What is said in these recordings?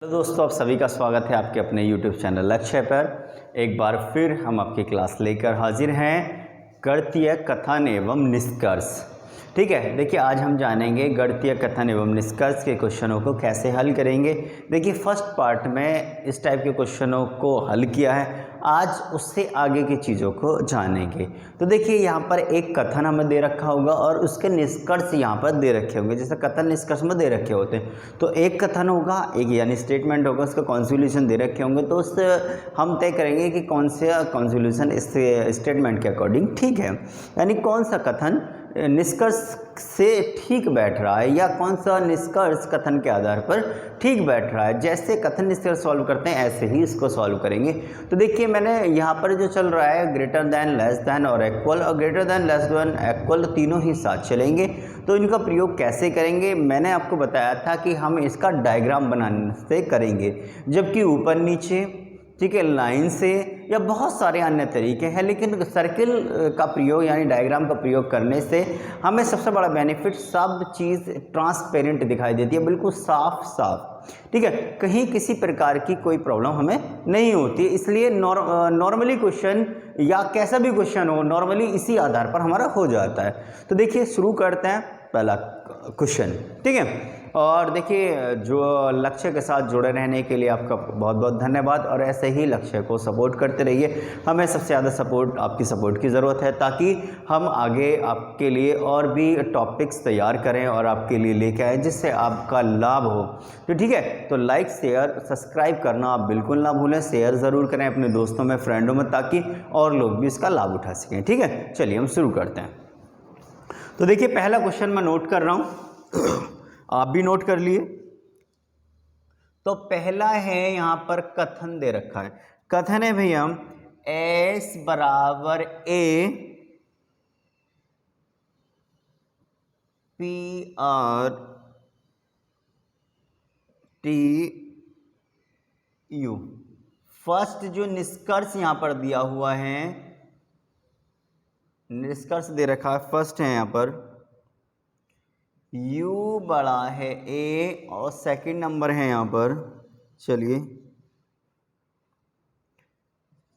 तो दोस्तों आप सभी का स्वागत है आपके अपने YouTube चैनल लक्ष्य पर। एक बार फिर हम आपकी क्लास लेकर हाजिर हैं गणितीय कथन एवं निष्कर्ष। ठीक है, देखिए आज हम जानेंगे गणितीय कथन एवं निष्कर्ष के क्वेश्चनों को कैसे हल करेंगे। देखिए फर्स्ट पार्ट में इस टाइप के क्वेश्चनों को हल किया है, आज उससे आगे की चीज़ों को जानेंगे। तो देखिए यहाँ पर एक कथन हमें दे रखा होगा और उसके निष्कर्ष यहाँ पर दे रखे होंगे, जैसे कथन निष्कर्ष में दे रखे होते हैं। तो एक कथन होगा, एक यानी स्टेटमेंट होगा, उसका कॉन्क्लूजन दे रखे होंगे, तो उससे हम तय करेंगे कि कौन सा कॉन्क्लूजन इस स्टेटमेंट के अकॉर्डिंग ठीक है, यानी कौन सा कथन निष्कर्ष से ठीक बैठ रहा है या कौन सा निष्कर्ष कथन के आधार पर ठीक बैठ रहा है। जैसे कथन निष्कर्ष सॉल्व करते हैं ऐसे ही इसको सॉल्व करेंगे। तो देखिए मैंने यहाँ पर जो चल रहा है ग्रेटर दैन, लेस दैन और इक्वल, और greater than, less than, equal तीनों ही साथ चलेंगे। तो इनका प्रयोग कैसे करेंगे मैंने आपको बताया था कि हम इसका डायग्राम बनाने से करेंगे, जबकि ऊपर नीचे, ठीक है, लाइन से या बहुत सारे अन्य तरीके हैं, लेकिन सर्किल का प्रयोग यानी डायग्राम का प्रयोग करने से हमें सबसे बड़ा बेनिफिट सब चीज़ ट्रांसपेरेंट दिखाई देती है, बिल्कुल साफ साफ। ठीक है, कहीं किसी प्रकार की कोई प्रॉब्लम हमें नहीं होती है। इसलिए नॉर्मली क्वेश्चन या कैसा भी क्वेश्चन हो नॉर्मली इसी आधार पर हमारा हो जाता है। तो देखिए शुरू करते हैं पहला क्वेश्चन। ठीक है, और देखिए जो लक्ष्य के साथ जुड़े रहने के लिए आपका बहुत बहुत धन्यवाद, और ऐसे ही लक्ष्य को सपोर्ट करते रहिए। हमें सबसे ज़्यादा सपोर्ट, आपकी सपोर्ट की ज़रूरत है, ताकि हम आगे आपके लिए और भी टॉपिक्स तैयार करें और आपके लिए लेके आएँ जिससे आपका लाभ हो। तो ठीक है, तो लाइक, शेयर, सब्सक्राइब करना आप बिल्कुल ना भूलें। शेयर ज़रूर करें अपने दोस्तों में, फ्रेंडों में, ताकि और लोग भी इसका लाभ उठा सकें। ठीक है, चलिए हम शुरू करते हैं। तो देखिए पहला क्वेश्चन मैं नोट कर रहा हूँ, आप भी नोट कर लिए। तो पहला है यहाँ पर कथन दे रखा है, कथन है भैया S बराबर A PR TU। फर्स्ट जो निष्कर्ष यहाँ पर दिया हुआ है, निष्कर्ष दे रखा है, फर्स्ट है यहाँ पर U बड़ा है A, और सेकंड नंबर है यहाँ पर, चलिए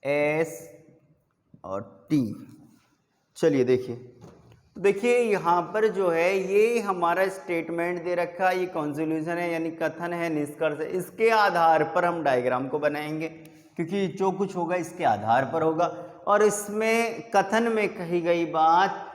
S और T। चलिए देखिए, तो देखिए यहाँ पर जो है ये हमारा स्टेटमेंट दे रखा है, ये कॉन्क्लूजन है यानी कथन है, निष्कर्ष है। इसके आधार पर हम डायग्राम को बनाएंगे, क्योंकि जो कुछ होगा इसके आधार पर होगा। और इसमें कथन में कही गई बात,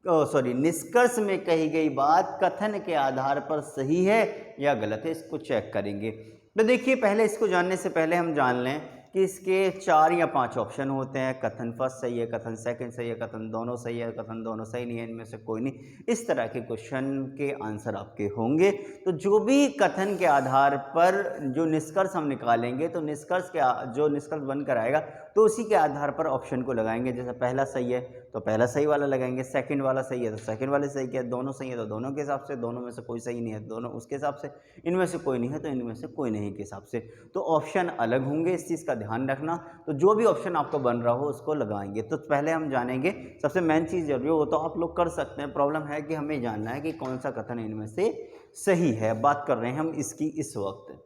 निष्कर्ष में कही गई बात कथन के आधार पर सही है या गलत है, इसको चेक करेंगे। तो देखिए पहले इसको जानने से पहले हम जान लें कि इसके 4 या 5 ऑप्शन होते हैं। कथन फर्स्ट सही है, कथन सेकंड सही है, कथन दोनों सही है, कथन दोनों सही नहीं है, इनमें से कोई नहीं। इस तरह के क्वेश्चन के आंसर आपके होंगे। तो जो भी कथन के आधार पर जो निष्कर्ष हम निकालेंगे, तो निष्कर्ष के जो निष्कर्ष बनकर आएगा तो उसी के आधार पर ऑप्शन को लगाएंगे। जैसे पहला सही है तो पहला सही वाला लगाएंगे, सेकंड वाला सही है तो सेकंड वाले सही है, दोनों सही है तो दोनों के हिसाब से, दोनों में से कोई सही नहीं है दोनों उसके हिसाब से, इनमें से कोई नहीं है तो इनमें से कोई नहीं के हिसाब से। तो ऑप्शन अलग होंगे, इस चीज़ का ध्यान रखना। तो जो भी ऑप्शन आपको बन रहा हो उसको लगाएंगे। तो पहले हम जानेंगे, सबसे मेन चीज़ जरूरी हो तो आप लोग कर सकते हैं, प्रॉब्लम है कि हमें जानना है कि कौन सा कथन इनमें से सही है। बात कर रहे हैं हम इसकी इस वक्त।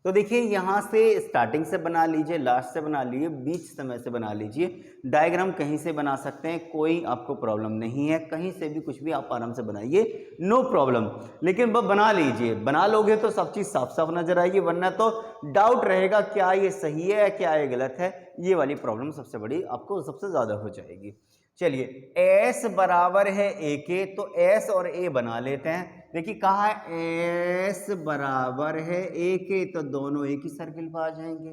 तो देखिए यहाँ से स्टार्टिंग से बना लीजिए, लास्ट से बना लीजिए, बीच समय से बना लीजिए। डायग्राम कहीं से बना सकते हैं, कोई आपको प्रॉब्लम नहीं है, कहीं से भी कुछ भी आप आराम से बनाइए, नो प्रॉब्लम। लेकिन वह बना लीजिए, बना लोगे तो सब चीज़ साफ साफ नजर आएगी, वरना तो डाउट रहेगा क्या ये सही है क्या ये गलत है। ये वाली प्रॉब्लम सबसे बड़ी आपको सबसे ज़्यादा हो जाएगी। चलिए S बराबर है A के, तो S और A बना लेते हैं। देखिए कहा है S बराबर है A के, तो दोनों एक ही सर्किल पर आ जाएंगे।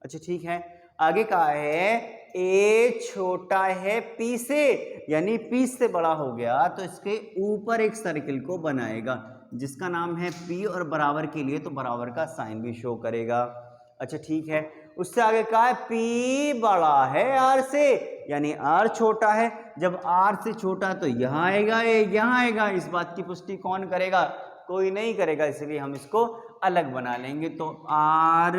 अच्छा ठीक है, आगे कहा है A छोटा है P से, यानी P से बड़ा हो गया तो इसके ऊपर एक सर्किल को बनाएगा जिसका नाम है P, और बराबर के लिए तो बराबर का साइन भी शो करेगा। अच्छा ठीक है, उससे आगे कहा है P बड़ा है R से, यानी R छोटा है। जब R से छोटा है तो यहाँ आएगा, यहाँ आएगा। इस बात की पुष्टि कौन करेगा? कोई नहीं करेगा, इसलिए हम इसको अलग बना लेंगे। तो R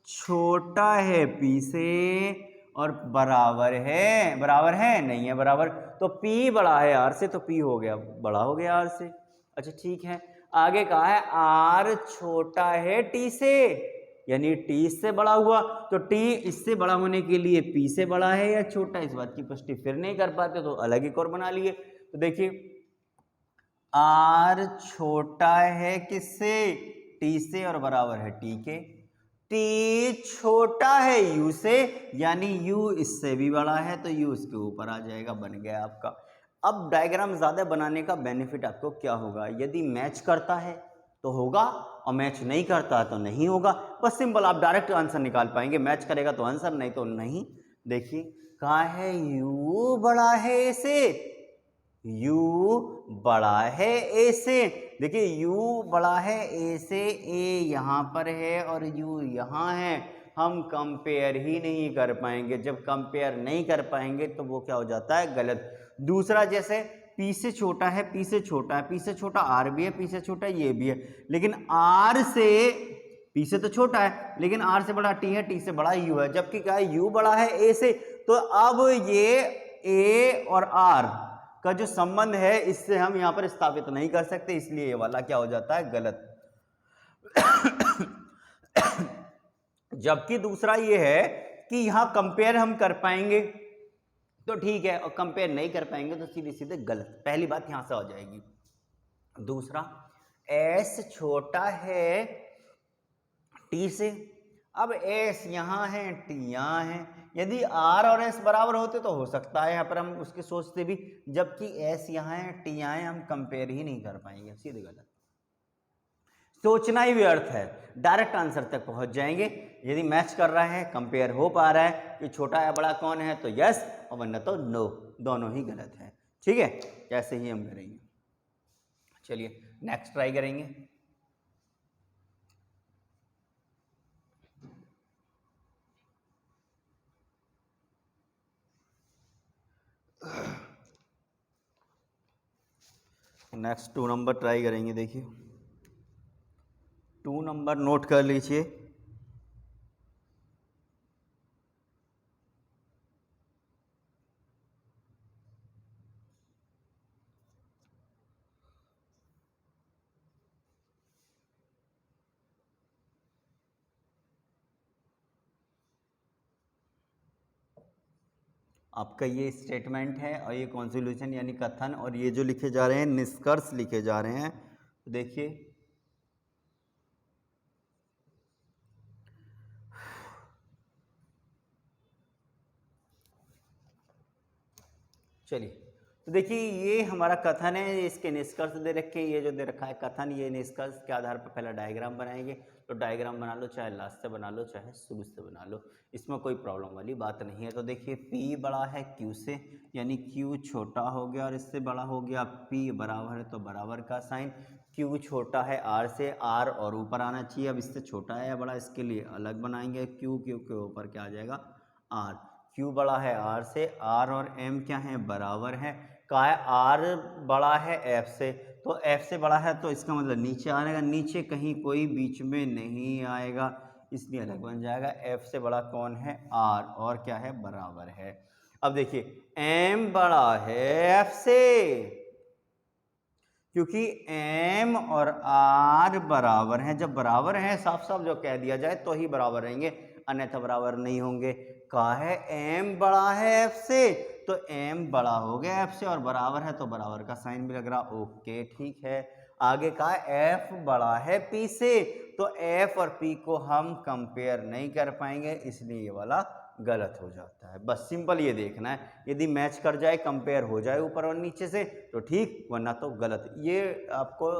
छोटा है P से और बराबर है नहीं है बराबर, तो P बड़ा है R से, तो P हो गया बड़ा हो गया R से। अच्छा ठीक है, आगे कहा है आर छोटा है टी से, यानी टी इससे बड़ा हुआ, तो टी इससे बड़ा होने के लिए पी से बड़ा है या छोटा, इस बात की पुष्टि फिर नहीं कर पाते तो अलग एक और बना लिए। तो देखिए आर छोटा है किससे, टी से और बराबर है टी के। टी छोटा है यू से, यानी यू इससे भी बड़ा है तो यू इसके ऊपर आ जाएगा, बन गया आपका। अब डायग्राम ज्यादा बनाने का बेनिफिट आपको क्या होगा, यदि मैच करता है तो होगा और मैच नहीं करता तो नहीं होगा, बस सिंपल, आप डायरेक्ट आंसर निकाल पाएंगे, मैच करेगा तो आंसर, नहीं तो नहीं। देखिए कहा है यू बड़ा है ए से, u बड़ा है a से, देखिए u बड़ा है a से, a यहाँ पर है और u यहाँ है, हम कंपेयर ही नहीं कर पाएंगे, जब कंपेयर नहीं कर पाएंगे तो वो क्या हो जाता है, गलत। दूसरा जैसे p से छोटा है, p से छोटा है, p से छोटा r भी है, p से छोटा ये भी है, लेकिन r से, p से तो छोटा है लेकिन r से बड़ा t है, t से बड़ा u है, जबकि क्या है u बड़ा है a से, तो अब ये a और r का जो संबंध है इससे हम यहां पर स्थापित नहीं कर सकते, इसलिए ये वाला क्या हो जाता है, गलत। जबकि दूसरा ये है कि यहां कंपेयर हम कर पाएंगे तो ठीक है, और कंपेयर नहीं कर पाएंगे तो सीधे सीधे गलत, पहली बात यहां से हो जाएगी। दूसरा s छोटा है t से, अब s यहां है t यहां है, यदि r और s बराबर होते तो हो सकता है यहाँ पर हम उसके सोचते भी, जबकि s यहाँ है t यहाँ है, हम कंपेयर ही नहीं कर पाएंगे, सीधे गलत, सोचना ही व्यर्थ है, डायरेक्ट आंसर तक पहुंच जाएंगे। यदि मैच कर रहा है, कंपेयर हो पा रहा है कि छोटा या बड़ा कौन है तो यस, और वरना तो नो, दोनों ही गलत है। ठीक है, ऐसे ही हम करेंगे। चलिए नेक्स्ट ट्राई करेंगे। नेक्स्ट 2 नंबर ट्राई करेंगे। देखिए 2 नंबर नोट कर लीजिए। आपका ये स्टेटमेंट है और ये कॉन्क्लूजन यानी कथन, और ये जो लिखे जा रहे हैं निष्कर्ष लिखे जा रहे हैं। तो देखिए चलिए, तो देखिए ये हमारा कथन है, इसके निष्कर्ष दे रखे, ये जो दे रखा है कथन, ये निष्कर्ष के आधार पर पहला डायग्राम बनाएंगे। तो डायग्राम बना लो, चाहे लास्ट से बना लो चाहे शुरू से बना लो, इसमें कोई प्रॉब्लम वाली बात नहीं है। तो देखिए P बड़ा है Q से, यानी Q छोटा हो गया और इससे बड़ा हो गया, P बराबर है तो बराबर का साइन, Q छोटा है R से, R और ऊपर आना चाहिए, अब इससे छोटा है या बड़ा इसके लिए अलग बनाएंगे, Q के ऊपर क्या आ जाएगा R, Q बड़ा है R से, R और M क्या है बराबर है, का है R बड़ा है F से, तो F से बड़ा है तो इसका मतलब नीचे आएगा, नीचे कहीं कोई बीच में नहीं आएगा इसलिए अलग बन जाएगा, F से बड़ा कौन है R, और क्या है बराबर है। अब देखिए M बड़ा है F से, क्योंकि M और R बराबर हैं, जब बराबर हैं साफ साफ जो कह दिया जाए तो ही बराबर रहेंगे, अन्यथा बराबर नहीं होंगे। कहा है M बड़ा है F से, तो M बड़ा हो गया F से और बराबर है तो बराबर का साइन भी लग रहा, ओके ठीक है। आगे कहा F बड़ा है P से, तो F और P को हम कंपेयर नहीं कर पाएंगे इसलिए ये वाला गलत हो जाता है। बस सिंपल ये देखना है, यदि मैच कर जाए कंपेयर हो जाए ऊपर और नीचे से तो ठीक, वरना तो गलत। ये आपको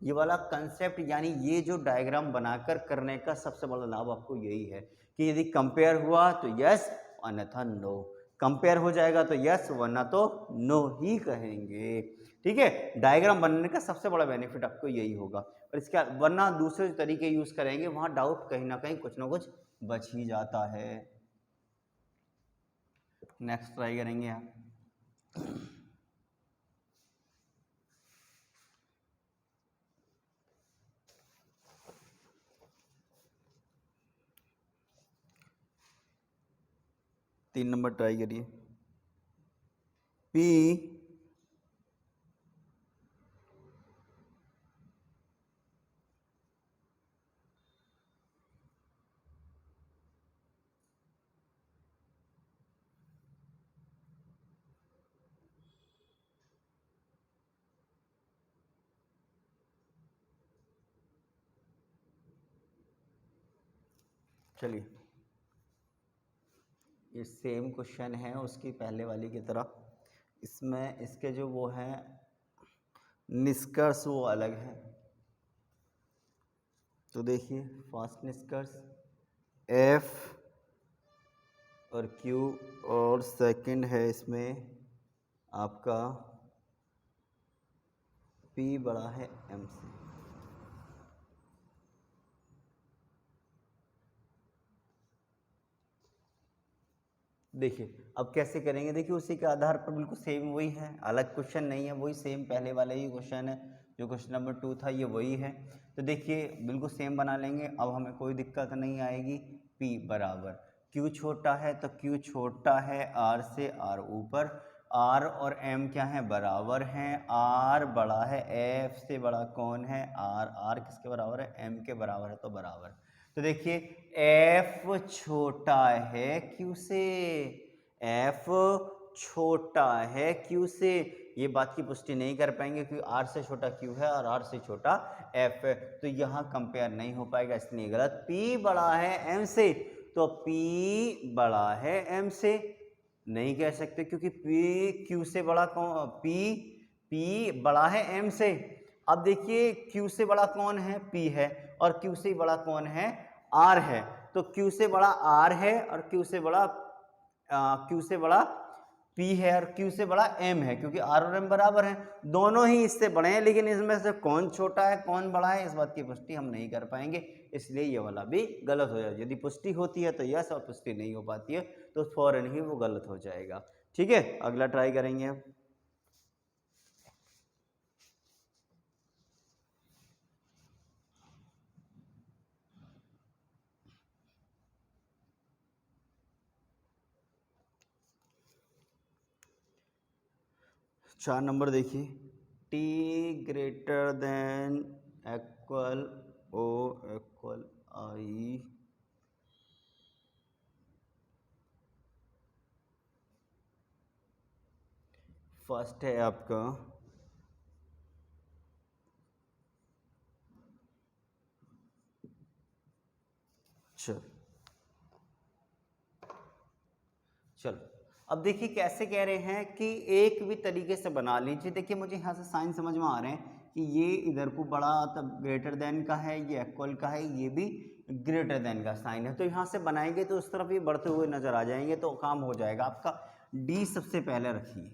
ये वाला कंसेप्ट यानी ये जो डायग्राम बनाकर करने का सबसे बड़ा लाभ आपको यही है कि यदि कंपेयर हुआ तो यस, अन्यथा नो, कंपेयर हो जाएगा तो यस वरना तो नो ही कहेंगे। ठीक है, डायग्राम बनने का सबसे बड़ा बेनिफिट आपको यही होगा, और इसका वरना दूसरे तरीके यूज करेंगे वहां डाउट कहीं ना कहीं कुछ ना कुछ बच ही जाता है। नेक्स्ट ट्राई करेंगे आप। तीन नंबर ट्राई करिए। P चलिए ये सेम क्वेश्चन है उसकी पहले वाली की तरह, इसमें इसके जो वो हैं निष्कर्ष वो अलग है। तो देखिए फर्स्ट निष्कर्ष F और Q, और सेकंड है इसमें आपका P बड़ा है M से। देखिए अब कैसे करेंगे, देखिए उसी के आधार पर बिल्कुल सेम वही है, अलग क्वेश्चन नहीं है, वही सेम पहले वाला ही क्वेश्चन है, जो क्वेश्चन नंबर 2 था ये वही है। तो देखिए बिल्कुल सेम बना लेंगे, अब हमें कोई दिक्कत नहीं आएगी। P बराबर Q छोटा है तो Q छोटा है R से, R ऊपर, R और M क्या है बराबर हैं, R बड़ा है F से, बड़ा कौन है R किसके बराबर है M के बराबर है, तो बराबर। तो देखिए F छोटा है Q से, F छोटा है Q से, ये बात की पुष्टि नहीं कर पाएंगे क्योंकि R से छोटा Q है और R से छोटा F है, तो यहाँ कंपेयर नहीं हो पाएगा, इसलिए गलत। P बड़ा है M से, तो P बड़ा है M से नहीं कह सकते क्योंकि P Q से बड़ा कौन, P बड़ा है M से। अब देखिए Q से बड़ा कौन है, P है, और Q से बड़ा कौन है, R है। तो Q से बड़ा R है और Q से बड़ा P है और Q से बड़ा M है, क्योंकि R और M बराबर हैं, दोनों ही इससे बड़े हैं, लेकिन इसमें से कौन छोटा है कौन बड़ा है इस बात की पुष्टि हम नहीं कर पाएंगे, इसलिए ये वाला भी गलत हो जाएगा। यदि पुष्टि होती है तो यस, और पुष्टि नहीं हो पाती है तो फौरन ही वो गलत हो जाएगा। ठीक है, अगला ट्राई करेंगे अब। चार नंबर देखिए, T greater than equal O equal I, first है आपका चलो अब देखिए कैसे कह रहे हैं कि एक भी तरीके से बना लीजिए। देखिए मुझे यहाँ से साइन समझ में आ रहे हैं कि ये इधर को बड़ा तब ग्रेटर देन का है, ये इक्वल का है, ये भी ग्रेटर देन का साइन है, तो यहाँ से बनाएंगे तो उस तरफ ये बढ़ते हुए नजर आ जाएंगे, तो काम हो जाएगा आपका। डी सबसे पहले रखिए,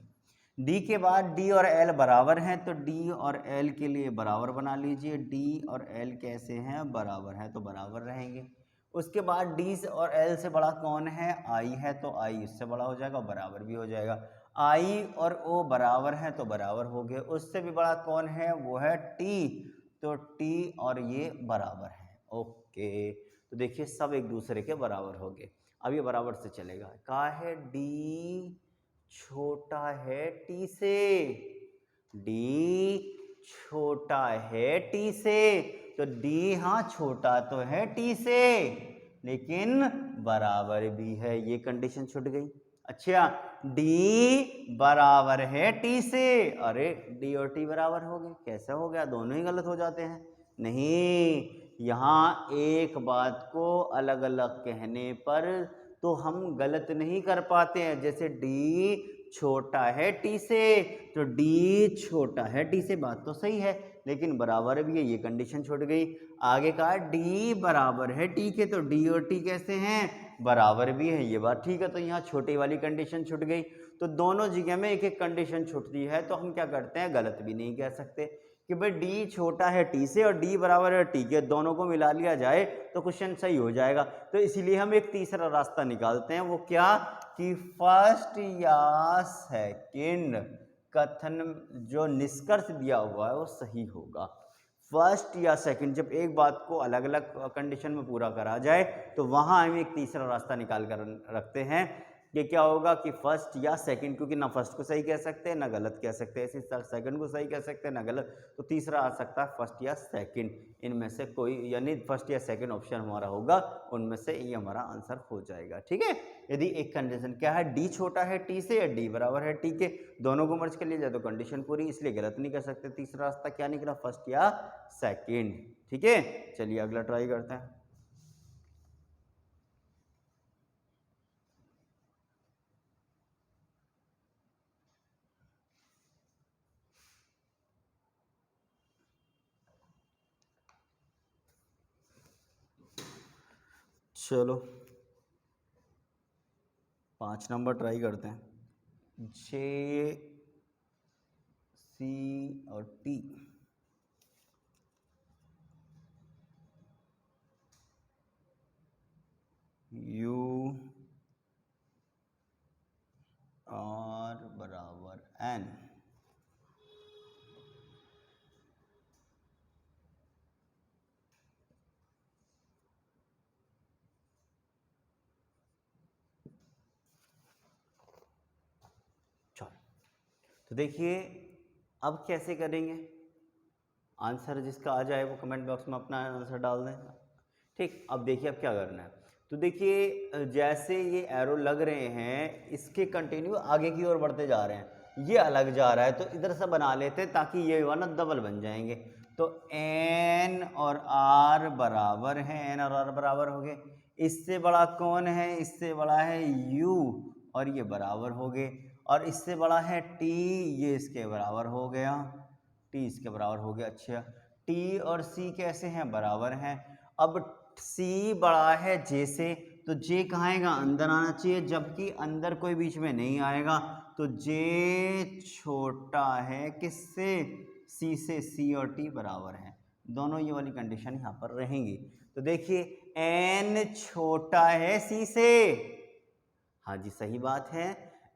डी के बाद डी और एल बराबर हैं, तो डी और एल के लिए बराबर बना लीजिए। डी और एल कैसे हैं, बराबर हैं, तो बराबर रहेंगे। उसके बाद डी से और एल से बड़ा कौन है, आई है, तो आई इससे बड़ा हो जाएगा, बराबर भी हो जाएगा। आई और ओ बराबर है तो बराबर हो गए। उससे भी बड़ा कौन है, वो है टी, तो टी और ये बराबर है। ओके, तो देखिए सब एक दूसरे के बराबर हो गए। अब ये बराबर से चलेगा, कहा है डी छोटा है टी से, डी छोटा है टी से, तो डी हाँ छोटा तो है टी से लेकिन बराबर भी है, ये कंडीशन छूट गई। अच्छा, डी बराबर है टी से, अरे डी और टी बराबर हो गए, कैसा हो गया, दोनों ही गलत हो जाते हैं। नहीं, यहाँ एक बात को अलग अलग कहने पर तो हम गलत नहीं कर पाते हैं। जैसे डी छोटा है टी से, तो डी छोटा है टी से, बात तो सही है, लेकिन बराबर भी है, ये कंडीशन छूट गई। आगे का डी बराबर है टी के, तो डी और टी कैसे हैं, बराबर भी है, ये बात ठीक है, तो यहाँ छोटी वाली कंडीशन छूट गई। तो दोनों जगह में एक एक कंडीशन छूटती है, तो हम क्या करते हैं, गलत भी नहीं कह सकते कि भाई डी छोटा है टी से और डी बराबर है टी के, दोनों को मिला लिया जाए तो क्वेश्चन सही हो जाएगा। तो इसीलिए हम एक तीसरा रास्ता निकालते हैं, वो क्या, कि फर्स्ट या सेकंड कथन जो निष्कर्ष दिया हुआ है वो सही होगा। फर्स्ट या सेकंड, जब एक बात को अलग अलग कंडीशन में पूरा करा जाए तो वहाँ हम एक तीसरा रास्ता निकाल कर रखते हैं। ये क्या होगा कि फर्स्ट या सेकंड, क्योंकि ना फर्स्ट को सही कह सकते हैं ना गलत कह सकते हैं, इसी तरह सेकंड को सही कह सकते हैं ना गलत, तो तीसरा आ सकता है फर्स्ट या सेकंड, इनमें से कोई, यानी फर्स्ट या सेकंड ऑप्शन हमारा होगा, उनमें से ये हमारा आंसर हो जाएगा। ठीक है, यदि एक कंडीशन क्या है, डी छोटा है टी से या डी बराबर है टी के, दोनों को मर्ज कर लिया जाए तो कंडीशन पूरी, इसलिए गलत नहीं कर सकते। तीसरा रास्ता क्या निकला, फर्स्ट या सेकंड। ठीक है, चलिए अगला ट्राई करते हैं। चलो 5 नंबर ट्राई करते हैं, जे सी और टी। यू आर बराबर एन। चलो तो देखिए अब कैसे करेंगे, आंसर जिसका आ जाए वो कमेंट बॉक्स में अपना आंसर डाल दें। ठीक, अब देखिए अब क्या करना है। तो देखिए जैसे ये एरो लग रहे हैं इसके कंटिन्यू आगे की ओर बढ़ते जा रहे हैं, ये अलग जा रहा है तो इधर से बना लेते हैं ताकि ये वाला डबल बन जाएंगे। तो एन और आर बराबर है, एन और आर बराबर हो गए। इससे बड़ा कौन है, इससे बड़ा है यू और ये बराबर हो गए। और इससे बड़ा है टी, ये इसके बराबर हो गया, टी इसके बराबर हो गया। अच्छा टी और सी कैसे हैं, बराबर हैं। अब सी बड़ा है जे से, तो जे कहाँ आएगा, अंदर आना चाहिए, जबकि अंदर कोई बीच में नहीं आएगा। तो जे छोटा है किससे, सी से, सी और टी बराबर हैं, दोनों ये वाली कंडीशन यहाँ पर रहेंगी। तो देखिए एन छोटा है सी से, हाँ जी सही बात है,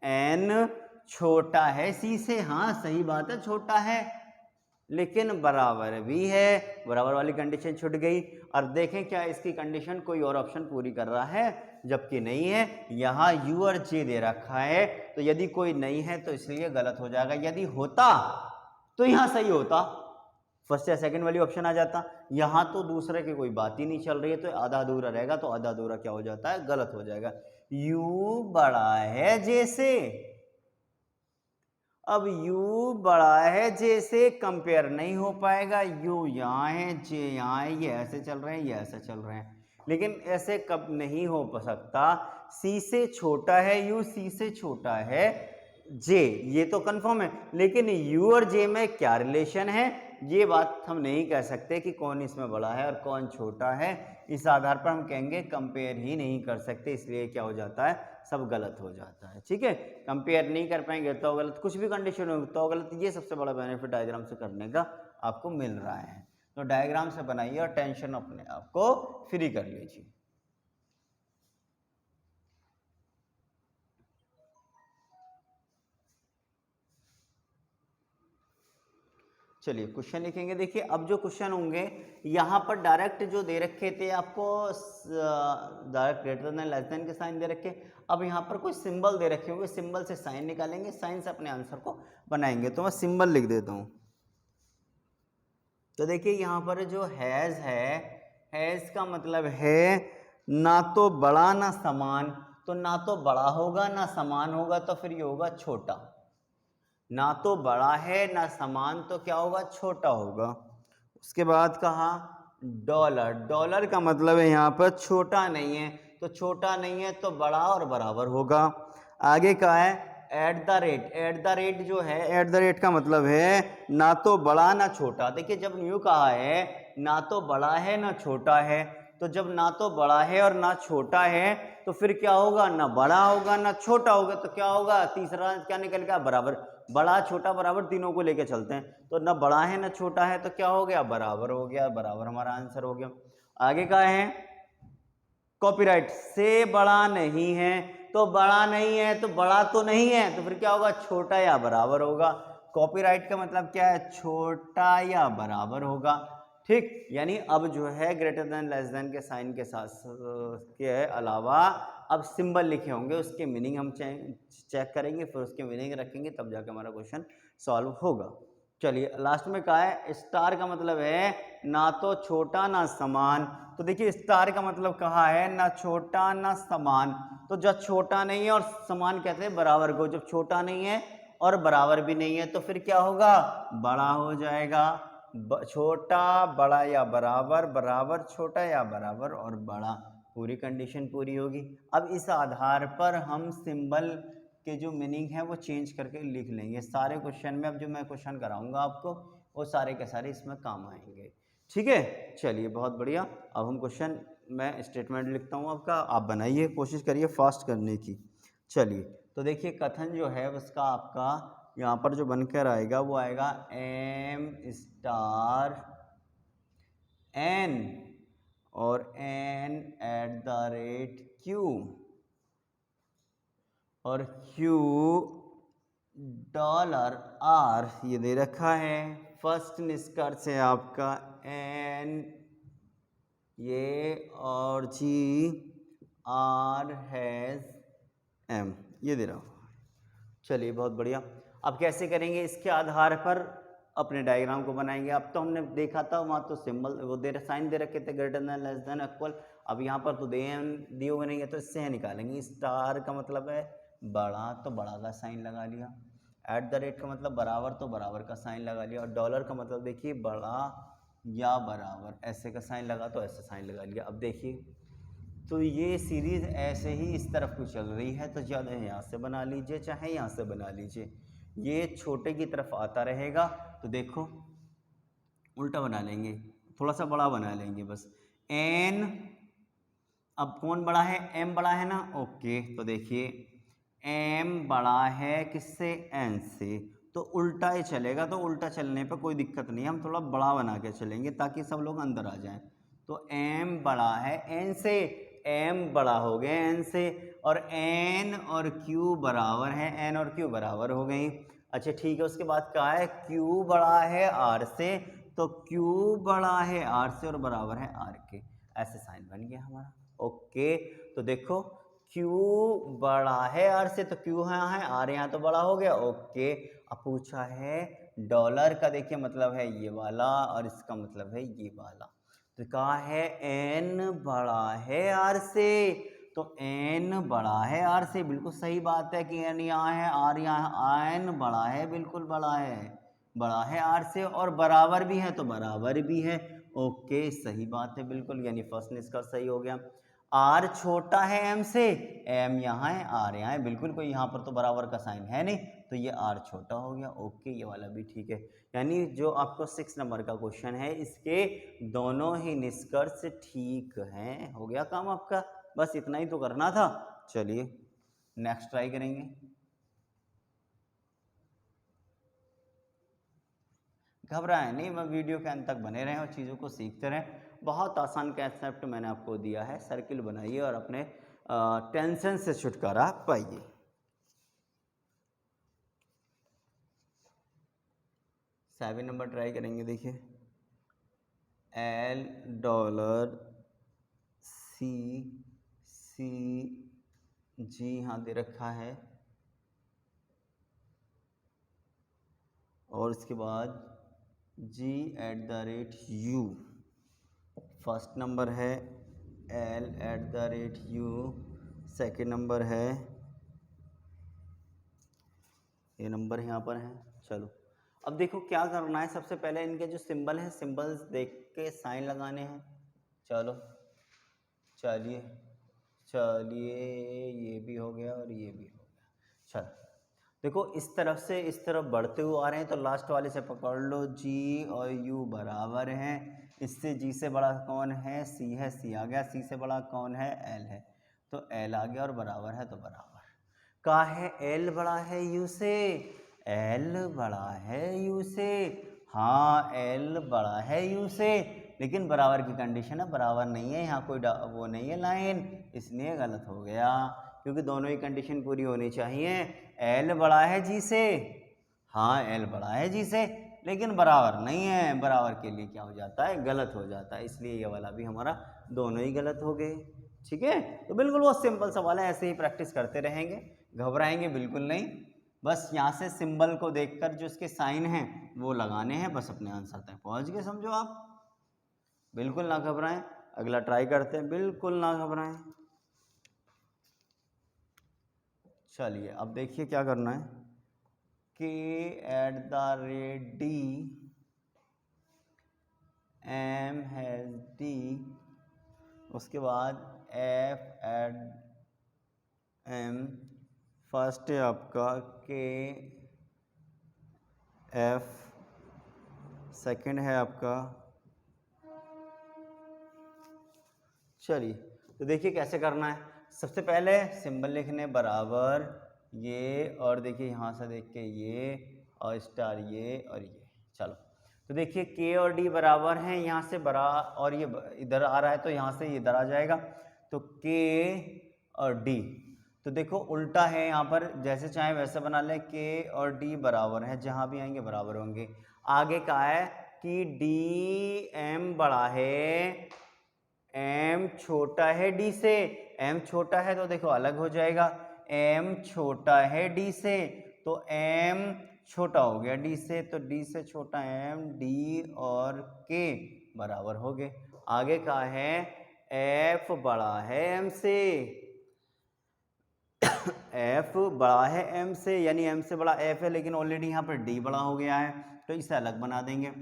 एन छोटा है सी से, हाँ सही बात है छोटा है, लेकिन बराबर भी है, बराबर वाली कंडीशन छूट गई। और देखें क्या इसकी कंडीशन कोई और ऑप्शन पूरी कर रहा है, जबकि नहीं है। यहाँ यू और जे दे रखा है, तो यदि कोई नहीं है तो इसलिए गलत हो जाएगा। यदि होता तो यहाँ सही होता, फर्स्ट या सेकंड वाली ऑप्शन आ जाता। यहाँ तो दूसरे की कोई बात ही नहीं चल रही है, तो आधा अधूरा रहेगा, तो आधा अधूरा क्या हो जाता है, गलत हो जाएगा। यू बड़ा है जे से, अब u बड़ा है जे से, कंपेयर नहीं हो पाएगा। u यहाँ है, j यहाँ है, ये ऐसे चल रहे हैं, ये ऐसे चल रहे हैं, लेकिन ऐसे कब नहीं हो सकता। c से छोटा है u, c से छोटा है j, ये तो कंफर्म है, लेकिन u और j में क्या रिलेशन है ये बात हम नहीं कह सकते कि कौन इसमें बड़ा है और कौन छोटा है। इस आधार पर हम कहेंगे कंपेयर ही नहीं कर सकते, इसलिए क्या हो जाता है, सब गलत हो जाता है। ठीक है, कंपेयर नहीं कर पाएंगे तो गलत, कुछ भी कंडीशन हो तो गलत। ये सबसे बड़ा बेनिफिट डायग्राम से करने का आपको मिल रहा है। तो डायग्राम से बनाइए और टेंशन अपने आप को फ्री कर लीजिए। चलिए क्वेश्चन लिखेंगे। देखिए अब जो क्वेश्चन होंगे यहाँ पर डायरेक्ट जो दे रखे थे आपको, direct greater than less than के साइन दे रखे, अब यहाँ पर कोई सिंबल दे रखे होंगे, सिंबल से साइन निकालेंगे, साइन से अपने आंसर को बनाएंगे। तो मैं सिंबल लिख देता हूँ। तो देखिए यहाँ पर जो हैज़ है, हैज़ का मतलब है ना तो बड़ा ना समान, तो ना तो बड़ा होगा ना समान होगा, तो फिर ये होगा छोटा। ना तो बड़ा है ना समान, तो क्या होगा, छोटा होगा। उसके बाद कहा डॉलर, डॉलर का मतलब है यहाँ पर छोटा नहीं है, तो छोटा नहीं है तो बड़ा और बराबर होगा। आगे का है eight the rate, eight the rate जो है, एट द रेट का मतलब है ना तो बड़ा ना छोटा। देखिए जब न्यू कहा है ना तो बड़ा है ना छोटा है, तो जब ना तो बड़ा है और ना छोटा है तो फिर क्या होगा, ना बड़ा होगा ना छोटा होगा, तो क्या होगा, तीसरा क्या निकल गया, बराबर। बड़ा छोटा बराबर तीनों को लेके चलते हैं, तो ना बड़ा है ना छोटा है, तो क्या हो गया, बराबर हो गया, बराबर हमारा आंसर हो गया। आगे का है कॉपीराइट, से बड़ा नहीं है, तो बड़ा नहीं है तो बड़ा तो नहीं है, तो फिर क्या होगा, छोटा या बराबर होगा। कॉपीराइट का मतलब क्या है, छोटा या बराबर होगा। ठीक, यानी अब जो है ग्रेटर देन लेस देन के साइन के साथ के अलावा अब सिंबल लिखे होंगे, उसके मीनिंग हम चेक करेंगे, फिर उसके मीनिंग रखेंगे, तब जाकर हमारा क्वेश्चन सॉल्व होगा। चलिए लास्ट में कहा है स्टार का मतलब है ना तो छोटा ना समान। तो देखिए स्टार का मतलब कहा है ना छोटा ना समान, तो जब छोटा नहीं है और समान कहते हैं बराबर को, जब छोटा नहीं है और बराबर भी नहीं है तो फिर क्या होगा, बड़ा हो जाएगा। छोटा बड़ा या बराबर, बराबर छोटा या बराबर और बड़ा, पूरी कंडीशन पूरी होगी। अब इस आधार पर हम सिंबल के जो मीनिंग है वो चेंज करके लिख लेंगे सारे क्वेश्चन में। अब जो मैं क्वेश्चन कराऊंगा आपको वो सारे के सारे इसमें काम आएंगे। ठीक है, चलिए बहुत बढ़िया। अब हम क्वेश्चन मैं स्टेटमेंट लिखता हूँ आपका, आप बनाइए, कोशिश करिए फास्ट करने की। चलिए तो देखिए कथन जो है उसका आपका यहाँ पर जो बनकर आएगा वो आएगा एम स्टार एन और N at the rate Q और क्यू डॉलर आर ये दे रखा है। फर्स्ट निष्कर्ष है आपका एन ये और जी आर हैज़ एम ये दे रहा हूँ। चलिए बहुत बढ़िया। अब कैसे करेंगे, इसके आधार पर अपने डायग्राम को बनाएंगे। अब तो हमने देखा था वहाँ तो सिंबल वो साइन दे रखे थे greater than less than equal. अब यहाँ पर तो दिए हुए नहीं है तो इससे है निकालेंगे। स्टार का मतलब है बड़ा, तो बड़ा का साइन लगा लिया। एट द रेट का मतलब बराबर, तो बराबर का साइन लगा लिया। और डॉलर का मतलब देखिए बड़ा या बराबर, ऐसे का साइन लगा तो ऐसे साइन लगा लिया। अब देखिए तो ये सीरीज़ ऐसे ही इस तरफ को चल रही है, तो ज़्यादा यहाँ से बना लीजिए चाहे यहाँ से बना लीजिए, ये छोटे की तरफ आता रहेगा। तो देखो उल्टा बना लेंगे, थोड़ा सा बड़ा बना लेंगे बस। एन अब कौन बड़ा है, एम बड़ा है ना, ओके। तो देखिए एम बड़ा है किससे, एन से, तो उल्टा ही चलेगा। तो उल्टा चलने पर कोई दिक्कत नहीं, हम थोड़ा बड़ा बना के चलेंगे ताकि सब लोग अंदर आ जाएं। तो एम बड़ा है एन से, एम बड़ा हो गए एन से, और एन और क्यू बराबर है, एन और क्यू बराबर हो गई। अच्छा ठीक है, उसके बाद क्या है, क्यू बड़ा है आर से, तो क्यू बड़ा है आर से और बराबर है आर के, ऐसे साइन बन गया हमारा। ओके तो देखो Q बड़ा है आर से, तो Q यहाँ है, आर यहाँ तो बड़ा हो गया। ओके अब पूछा है डॉलर का, देखिए मतलब है ये वाला और इसका मतलब है ये वाला। तो कहा है N बड़ा है आर से, तो N बड़ा है आर से, बिल्कुल सही बात है कि N यहाँ है आर यहाँ, N बड़ा है, बिल्कुल बड़ा है आर से, और बराबर भी है तो बराबर भी है। ओके सही बात है बिल्कुल, यानी फर्स्ट निष्कर्ष सही हो गया। आर छोटा है एम से, एम यहाँ है आर यहाँ है, बिल्कुल कोई यहाँ पर तो बराबर का साइन है नहीं, तो ये आर छोटा हो गया। ओके ये वाला भी ठीक है, यानी जो आपको 6 नंबर का क्वेश्चन है इसके दोनों ही निष्कर्ष ठीक हैं। हो गया काम आपका, बस इतना ही तो करना था। चलिए नेक्स्ट ट्राई करेंगे। घबराएं नहीं, मैं वीडियो के अंत तक बने रहें और चीज़ों को सीखते रहें। बहुत आसान कंसेप्ट मैंने आपको दिया है, सर्किल बनाइए और अपने टेंशन से छुटकारा पाइए। सेवन नंबर ट्राई करेंगे। देखिए एल डॉलर सी सी जी यहाँ दे रखा है, और इसके बाद G at the rate U, first number है L at the rate U, second number है ये नंबर यहाँ पर है। चलो अब देखो क्या करना है, सबसे पहले इनके जो सिंबल हैं सिंबल्स देख के साइन लगाने हैं। चलो चलिए चलिए ये भी हो गया और ये भी हो गया। चलो देखो इस तरफ से इस तरफ बढ़ते हुए आ रहे हैं, तो लास्ट वाले से पकड़ लो, जी और यू बराबर हैं। इससे जी से बड़ा कौन है, सी है, सी आ गया। सी से बड़ा कौन है, एल है, तो एल आ गया, और बराबर है तो बराबर। का है एल बड़ा है यू से, एल बड़ा है यू से, हाँ एल बड़ा है यू से, लेकिन बराबर की कंडीशन है, बराबर नहीं है यहाँ, कोई वो नहीं है लाइन, इसलिए गलत हो गया, क्योंकि दोनों ही कंडीशन पूरी होनी चाहिए। एल बड़ा है जी से, हाँ एल बड़ा है जी से, लेकिन बराबर नहीं है, बराबर के लिए क्या हो जाता है, गलत हो जाता है, इसलिए ये वाला भी हमारा दोनों ही गलत हो गए। ठीक है, तो बिल्कुल वो सिंपल सवाल है, ऐसे ही प्रैक्टिस करते रहेंगे, घबराएंगे बिल्कुल नहीं। बस यहाँ से सिंबल को देखकर जो इसके साइन हैं वो लगाने हैं, बस अपने आंसर तक पहुँच गए समझो आप। बिल्कुल ना घबराएं, अगला ट्राई करते हैं, बिल्कुल ना घबराएं। चलिए अब देखिए क्या करना है, K at the rate D, M has D, उसके बाद एफ एट एम, फर्स्ट है आपका के एफ, सेकंड है आपका, चलिए तो देखिए कैसे करना है। सबसे पहले सिंबल लिखने बराबर ये, और देखिए यहाँ से देख के ये, और स्टार ये और ये। चलो तो देखिए के और डी बराबर हैं, यहाँ से बरा और ये इधर आ रहा है तो यहाँ से ये इधर आ जाएगा, तो के और डी। तो देखो उल्टा है यहाँ पर, जैसे चाहे वैसे बना लें, के और डी बराबर है, जहाँ भी आएंगे बराबर होंगे। आगे का है कि डी एम बड़ा है, एम छोटा है डी से। एम छोटा है तो देखो अलग हो जाएगा, एम छोटा है डी से तो एम छोटा हो गया डी से, तो डी से छोटा एम, डी और के बराबर हो गए। आगे का है एफ बड़ा है एम से, एफ बड़ा है एम से, यानी एम से बड़ा एफ है, लेकिन ऑलरेडी यहाँ पर डी बड़ा हो गया है तो इसे अलग बना देंगे।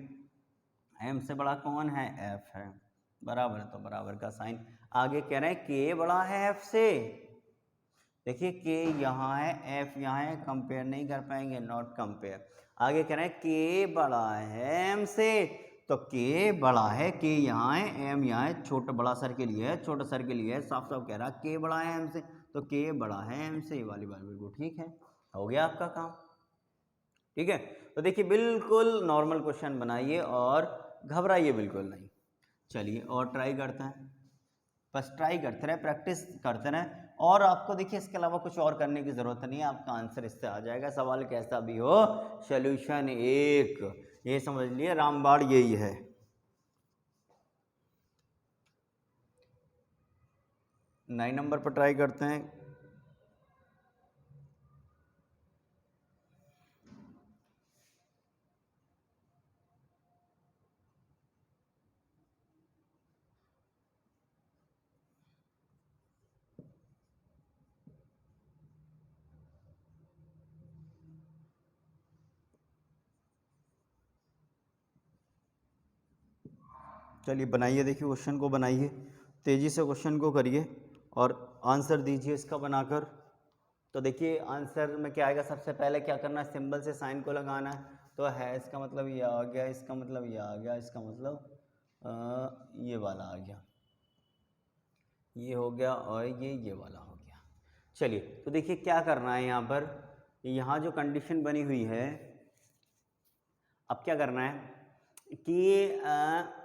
एम से बड़ा कौन है? एफ है, बराबर तो बराबर का साइन। आगे कह रहे हैं के बड़ा है एफ से, देखिए के यहाँ है एफ यहाँ है, कंपेयर नहीं कर पाएंगे, नॉट कंपेयर। आगे कह रहे हैं के बड़ा है एम से, तो के बड़ा है, के यहाँ है एम यहाँ है, छोटा बड़ा सर के लिए है, छोटा सर के लिए है, साफ साफ कह रहा है के बड़ा है एम से, तो के बड़ा है एम से, ये वाली बात बिल्कुल ठीक है, हो गया आपका काम। ठीक है, तो देखिए बिल्कुल नॉर्मल क्वेश्चन बनाइए और घबराइए बिल्कुल नहीं। चलिए और ट्राई करते हैं, बस ट्राई करते रहे, प्रैक्टिस करते रहे, और आपको देखिए इसके अलावा कुछ और करने की ज़रूरत नहीं है, आपका आंसर इससे आ जाएगा। सवाल कैसा भी हो, सॉल्यूशन एक, ये समझ लिए रामबाण यही है। नाइन नंबर पर ट्राई करते हैं। चलिए बनाइए, देखिए क्वेश्चन को बनाइए, तेज़ी से क्वेश्चन को करिए और आंसर दीजिए इसका बनाकर। तो देखिए आंसर में क्या आएगा, सबसे पहले क्या करना है, सिंबल से साइन को लगाना है, तो है इसका मतलब ये आ गया, इसका मतलब ये आ गया, इसका मतलब ये वाला आ गया, ये हो गया, और ये वाला हो गया। चलिए तो देखिए क्या करना है यहाँ पर, यहाँ जो कंडीशन बनी हुई है, अब क्या करना है कि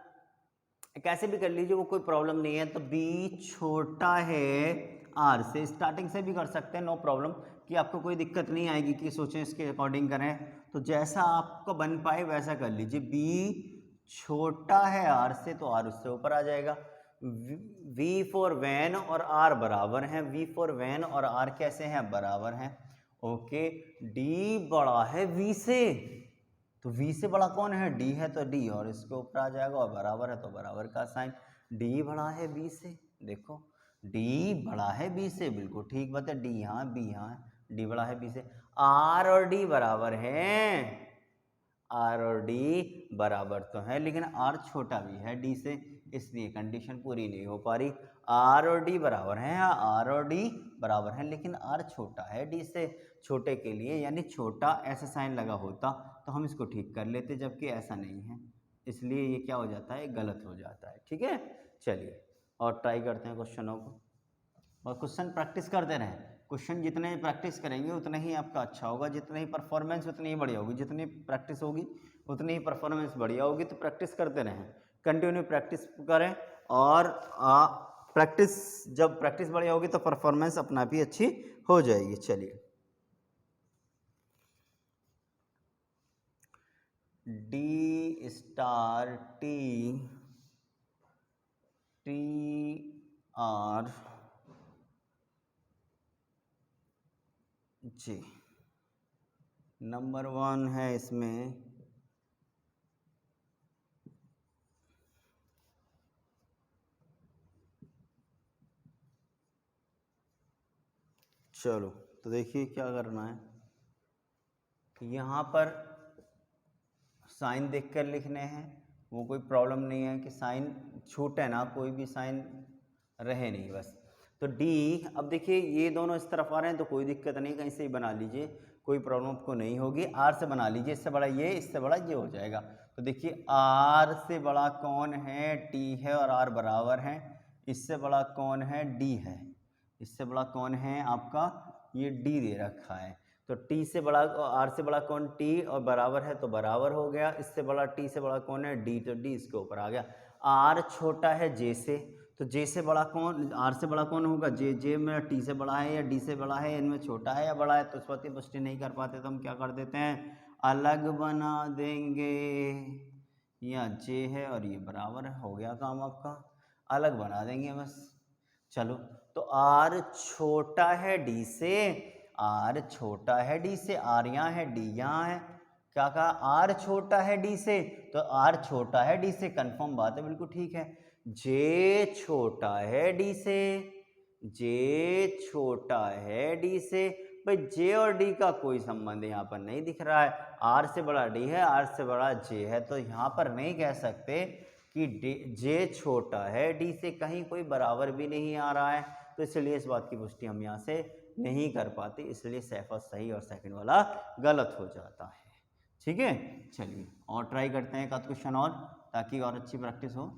कैसे भी कर लीजिए, वो कोई प्रॉब्लम नहीं है। तो बी छोटा है आर से, स्टार्टिंग से भी कर सकते हैं, नो प्रॉब्लम, कि आपको कोई दिक्कत नहीं आएगी कि सोचें इसके अकॉर्डिंग करें, तो जैसा आपको बन पाए वैसा कर लीजिए। बी छोटा है आर से तो आर उससे ऊपर आ जाएगा। वी फॉर वैन और आर बराबर हैं, वी फॉर वैन और आर कैसे हैं, बराबर हैं। ओके, डी बड़ा है वी से, तो v से बड़ा कौन है, d है, तो d और इसके ऊपर आ जाएगा, और बराबर है तो बराबर का साइन। d बड़ा है b से, देखो d बड़ा है b से, बिल्कुल ठीक बात है, d यहाँ b यहाँ, d बड़ा है b से। r और d बराबर हैं, r और d बराबर तो है, लेकिन r छोटा भी है d से, इसलिए कंडीशन पूरी नहीं हो पा रही। r और d बराबर हैं, r और d बराबर हैं, लेकिन r छोटा है d से, छोटे के लिए यानी छोटा ऐसा साइन लगा होता तो हम इसको ठीक कर लेते, जबकि ऐसा नहीं है, इसलिए ये क्या हो जाता है, गलत हो जाता है। ठीक है, चलिए और ट्राई करते हैं क्वेश्चनों को, और क्वेश्चन प्रैक्टिस करते रहें। क्वेश्चन जितने प्रैक्टिस करेंगे उतना ही आपका अच्छा होगा, जितनी ही परफॉर्मेंस उतनी ही बढ़िया होगी, जितनी प्रैक्टिस होगी उतनी ही परफॉर्मेंस बढ़िया होगी। तो प्रैक्टिस करते रहें, कंटिन्यू प्रैक्टिस करें, और प्रैक्टिस जब प्रैक्टिस बढ़िया होगी तो परफॉर्मेंस अपना आप ही अच्छी हो जाएगी। चलिए D star T R G, number 1 है इसमें, चलो तो देखिए क्या करना है, यहाँ पर साइन देखकर लिखने हैं, वो कोई प्रॉब्लम नहीं है कि साइन छूटे ना, कोई भी साइन रहे नहीं बस। तो D, अब देखिए ये दोनों इस तरफ आ रहे हैं तो कोई दिक्कत नहीं, कहीं से ही बना लीजिए, कोई प्रॉब्लम आपको नहीं होगी। R से बना लीजिए, इससे बड़ा ये, इससे बड़ा ये हो जाएगा। तो देखिए R से बड़ा कौन है, T है, और R बराबर है इससे बड़ा कौन है, डी है। इससे बड़ा कौन है आपका, ये डी दे रखा है। तो टी से बड़ा, आर से बड़ा कौन, टी, और बराबर है तो बराबर हो गया। इससे बड़ा, टी से बड़ा कौन है, डी, तो डी इसके ऊपर आ गया। आर छोटा है जे से, तो जे से बड़ा कौन, आर से बड़ा कौन होगा, जे। जे में टी से बड़ा है या डी से बड़ा है, इनमें छोटा है या बड़ा है, तो इस बात की पुष्टि नहीं कर पाते तो हम क्या कर देते हैं, अलग बना देंगे। या जे है और ये बराबर है, हो गया काम आपका, अलग बना देंगे बस। चलो, तो आर छोटा है डी से, आर छोटा है डी से, आर यहाँ है, डी यहाँ है। क्या कहा, आर छोटा है डी से, तो आर छोटा है डी से, कंफर्म बात है, बिल्कुल ठीक है। जे छोटा है डी से, जे छोटा है डी से, भाई जे और डी का कोई संबंध यहाँ पर नहीं दिख रहा है। आर से बड़ा डी है, आर से बड़ा जे है, तो यहाँ पर नहीं कह सकते कि जे छोटा है डी से, कहीं कोई बराबर भी नहीं आ रहा है, तो इसलिए इस बात की पुष्टि हम यहाँ से नहीं कर पाते, इसलिए फर्स्ट सही और सेकंड वाला गलत हो जाता है। ठीक है, चलिए और ट्राई करते हैं एक आध क्वेश्चन और, ताकि और अच्छी प्रैक्टिस हो।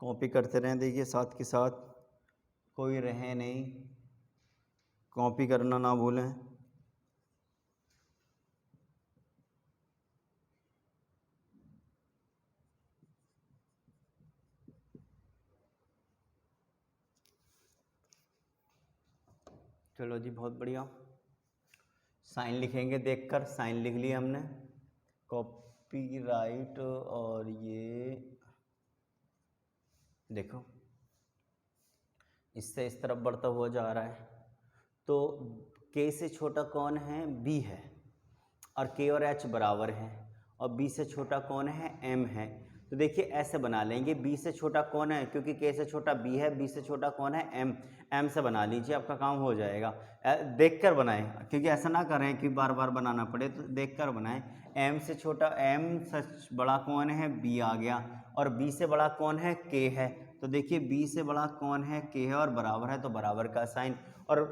कॉपी करते रहें, देखिए साथ के साथ कोई रहे नहीं, कॉपी करना ना भूलें। चलो जी, बहुत बढ़िया। साइन लिखेंगे देखकर, साइन लिख लिया हमने, कॉपीराइट, और ये देखो इससे इस तरफ बढ़ता हुआ जा रहा है। तो के से छोटा कौन है, बी है, और के और एच बराबर है, और बी से छोटा कौन है, एम है। तो देखिए ऐसे बना लेंगे, बी से छोटा कौन है, क्योंकि के से छोटा बी है, बी से छोटा कौन है, एम। एम से बना लीजिए, आपका काम हो जाएगा। देखकर बनाएं, क्योंकि ऐसा ना करें कि बार बार बनाना पड़े, तो देखकर बनाएं। एम से छोटा, एम से बड़ा कौन है, बी आ गया, और बी से बड़ा कौन है, के है। तो देखिए बी से बड़ा कौन है, के है, और बराबर है तो बराबर का साइन। और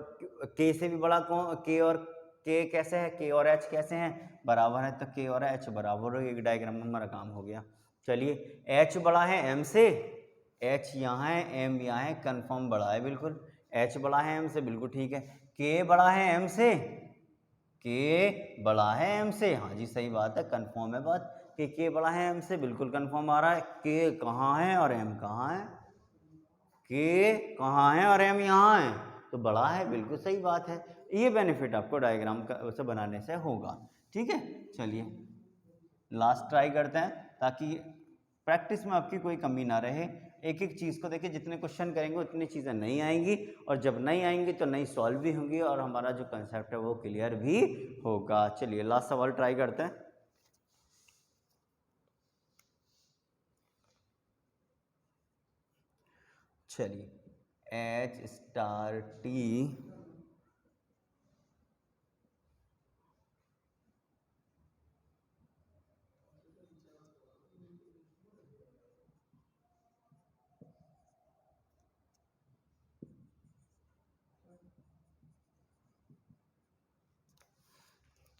के से भी बड़ा कौन, के, और के कैसे है, के और एच कैसे हैं, बराबर है, तो के और एच बराबर हो, एक डायग्राम में हमारा काम हो गया। चलिए, एच बड़ा है एम से, एच यहाँ है, एम यहाँ है, कंफर्म बड़ा है बिल्कुल। एच बड़ा है एम से, बिल्कुल ठीक है। के बड़ा है एम से, के बड़ा है एम से, हाँ जी सही बात है, कंफर्म है बात कि के बड़ा है एम से, बिल्कुल कंफर्म आ रहा है। के कहाँ है और एम कहाँ है, के कहाँ है और एम यहाँ है, तो बड़ा है, बिल्कुल सही बात है। ये बेनिफिट आपको डायग्राम का से बनाने से होगा। ठीक है, चलिए लास्ट ट्राई करते हैं, ताकि प्रैक्टिस में आपकी कोई कमी ना रहे। एक एक चीज़ को देखिए, जितने क्वेश्चन करेंगे उतनी चीज़ें नहीं आएंगी, और जब नहीं आएंगी तो नहीं सॉल्व भी होंगी, और हमारा जो कंसेप्ट है वो क्लियर भी होगा। चलिए लास्ट सवाल ट्राई करते हैं। चलिए, एच स्टार टी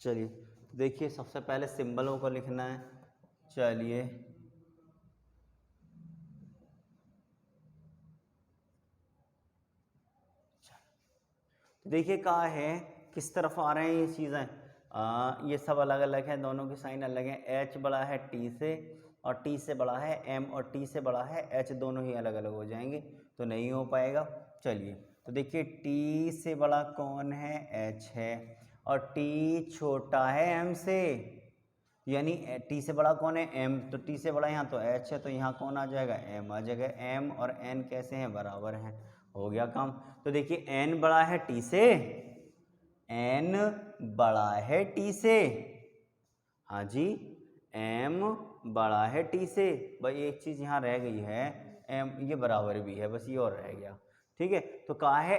चलिए देखिए, सबसे पहले सिंबलों को लिखना है। चलिए देखिए कहाँ है, किस तरफ आ रहे हैं ये चीज़ें, ये सब अलग अलग हैं, दोनों की साइन अलग है। एच बड़ा है टी से, और टी से बड़ा है एम, और टी से बड़ा है एच, दोनों ही अलग अलग हो जाएंगे, तो नहीं हो पाएगा। चलिए, तो देखिए टी से बड़ा कौन है, एच है, और टी छोटा है एम से, यानी टी से बड़ा कौन है, एम, तो टी से बड़ा यहाँ तो एच है, तो यहाँ कौन आ जाएगा, एम आ जाएगा। एम और एन कैसे हैं, बराबर हैं, हो गया काम। तो देखिए एन बड़ा है टी से, एन बड़ा है टी से, हाँ जी, एम बड़ा है टी से। भाई एक चीज़ यहाँ रह गई है, एम ये बराबर भी है, बस ये और रह गया। ठीक है। तो कहा है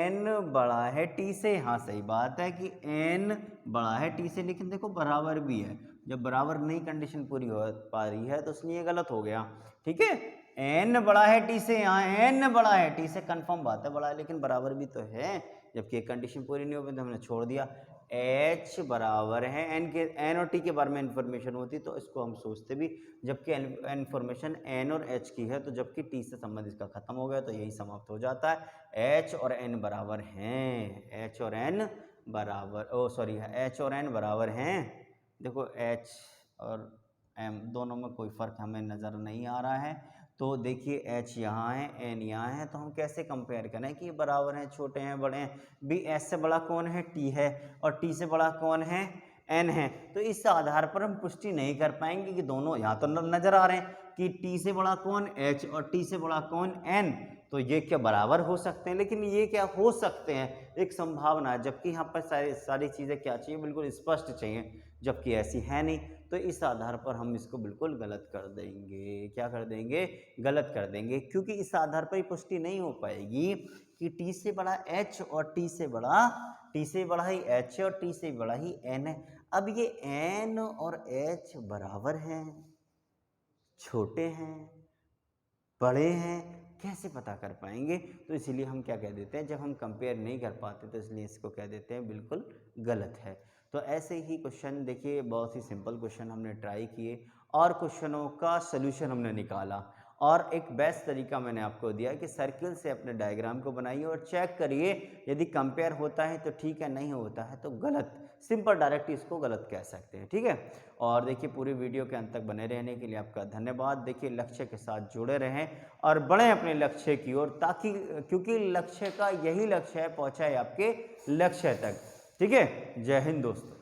n बड़ा है t से, हाँ सही बात है कि n बड़ा है t से, लेकिन देखो बराबर भी है, जब बराबर नहीं कंडीशन पूरी हो पा रही है तो इसलिए गलत हो गया। ठीक है, n बड़ा है t से, यहाँ n बड़ा है t से, कंफर्म बात है बड़ा है, लेकिन बराबर भी तो है, जबकि एक कंडीशन पूरी नहीं हो पाई तो हमने छोड़ दिया। h बराबर है n और t के बारे में इंफॉर्मेशन होती तो इसको हम सोचते भी, जबकि इंफॉर्मेशन n और h की है, तो जबकि t से संबंध इसका खत्म हो गया तो यही समाप्त हो जाता है। h और n बराबर हैं, h और n बराबर, ओ सॉरी, h और n बराबर हैं। देखो h और m दोनों में कोई फ़र्क हमें नज़र नहीं आ रहा है, तो देखिए h यहाँ है, n यहाँ है, तो हम कैसे कंपेयर करें कि बराबर हैं, छोटे हैं, बड़े हैं। भी s से बड़ा कौन है, t है, और t से बड़ा कौन है, n है। तो इस आधार पर हम पुष्टि नहीं कर पाएंगे कि दोनों यहाँ तो नज़र आ रहे हैं कि t से बड़ा कौन h और t से बड़ा कौन n, तो ये क्या बराबर हो सकते हैं, लेकिन ये क्या हो सकते हैं, एक संभावना है, जबकि यहाँ पर सारी चीज़ें क्या चाहिए, बिल्कुल स्पष्ट चाहिए, जबकि ऐसी है नहीं। तो इस आधार पर हम इसको बिल्कुल गलत कर देंगे। क्या कर देंगे, गलत कर देंगे, क्योंकि इस आधार पर ही पुष्टि नहीं हो पाएगी कि t से बड़ा h और t से बड़ा ही h और t से बड़ा ही n है। अब ये n और h बराबर हैं, छोटे हैं, बड़े हैं, कैसे पता कर पाएंगे, तो इसीलिए हम क्या कह देते हैं, जब हम कंपेयर नहीं कर पाते तो इसलिए इसको कह देते हैं बिल्कुल गलत है। तो ऐसे ही क्वेश्चन देखिए, बहुत ही सिंपल क्वेश्चन हमने ट्राई किए और क्वेश्चनों का सलूशन हमने निकाला, और एक बेस्ट तरीका मैंने आपको दिया कि सर्किल से अपने डायग्राम को बनाइए और चेक करिए, यदि कंपेयर होता है तो ठीक है, नहीं होता है तो गलत, सिंपल डायरेक्ट इसको गलत कह सकते हैं। ठीक है, और देखिए पूरी वीडियो के अंत तक बने रहने के लिए आपका धन्यवाद। देखिए लक्ष्य के साथ जुड़े रहें और बढ़ें अपने लक्ष्य की ओर, ताकि क्योंकि लक्ष्य का यही लक्ष्य है, पहुंचाए आपके लक्ष्य तक। ठीक है, जय हिंद दोस्तों।